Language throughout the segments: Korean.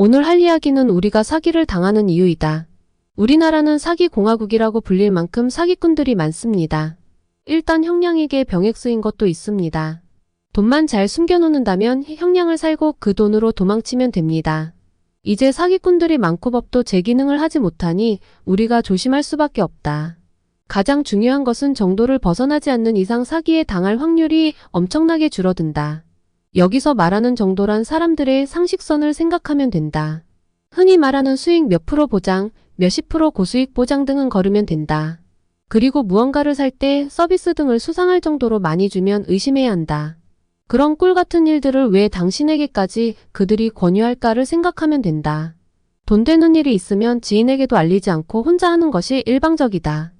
오늘 할 이야기는 우리가 사기를 당하는 이유이다. 우리나라는 사기 공화국이라고 불릴 만큼 사기꾼들이 많습니다. 일단 형량에게 병액 쓰인 것도 있습니다. 돈만 잘 숨겨놓는다면 형량을 살고 그 돈으로 도망치면 됩니다. 이제 사기꾼들이 많고 법도 제 기능을 하지 못하니 우리가 조심할 수밖에 없다. 가장 중요한 것은 정도를 벗어나지 않는 이상 사기에 당할 확률이 엄청나게 줄어든다. 여기서 말하는 정도란 사람들의 상식선을 생각하면 된다. 흔히 말하는 수익 몇 프로 보장, 몇십 프로 고수익 보장 등은 거르면 된다. 그리고 무언가를 살 때 서비스 등을 수상할 정도로 많이 주면 의심해야 한다. 그런 꿀 같은 일들을 왜 당신에게까지 그들이 권유할까를 생각하면 된다. 돈 되는 일이 있으면 지인에게도 알리지 않고 혼자 하는 것이 일방적이다.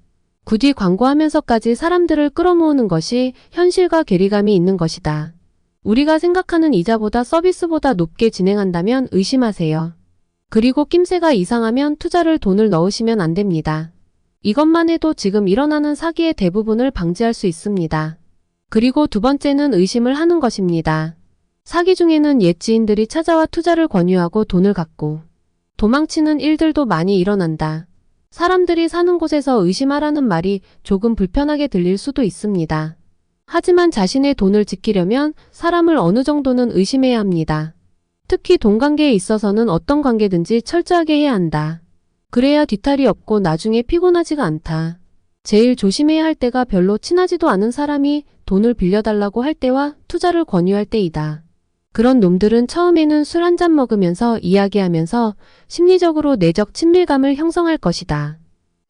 굳이 광고하면서까지 사람들을 끌어모으는 것이 현실과 괴리감이 있는 것이다. 우리가 생각하는 이자보다 서비스보다 높게 진행한다면 의심하세요. 그리고 낌새가 이상하면 투자를 돈을 넣으시면 안 됩니다. 이것만 해도 지금 일어나는 사기의 대부분을 방지할 수 있습니다. 그리고 두 번째는 의심을 하는 것입니다. 사기 중에는 옛 지인들이 찾아와 투자를 권유하고 돈을 갖고 도망치는 일들도 많이 일어난다. 사람들이 사는 곳에서 의심하라는 말이 조금 불편하게 들릴 수도 있습니다. 하지만 자신의 돈을 지키려면 사람을 어느 정도는 의심해야 합니다. 특히 돈 관계에 있어서는 어떤 관계든지 철저하게 해야 한다. 그래야 뒤탈이 없고 나중에 피곤하지가 않다. 제일 조심해야 할 때가 별로 친하지도 않은 사람이 돈을 빌려달라고 할 때와 투자를 권유할 때이다. 그런 놈들은 처음에는 술 한잔 먹으면서 이야기하면서 심리적으로 내적 친밀감을 형성할 것이다.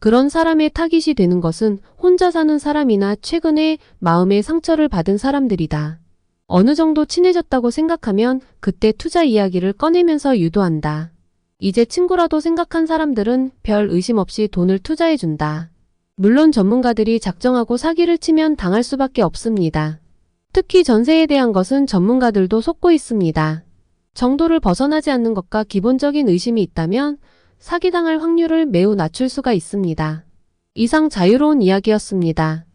그런 사람의 타깃이 되는 것은 혼자 사는 사람이나 최근에 마음의 상처를 받은 사람들이다. 어느 정도 친해졌다고 생각하면 그때 투자 이야기를 꺼내면서 유도한다. 이제 친구라도 생각한 사람들은 별 의심 없이 돈을 투자해준다. 물론 전문가들이 작정하고 사기를 치면 당할 수밖에 없습니다. 특히 전세에 대한 것은 전문가들도 속고 있습니다. 정도를 벗어나지 않는 것과 기본적인 의심이 있다면 사기당할 확률을 매우 낮출 수가 있습니다. 이상 자유로운 이야기였습니다.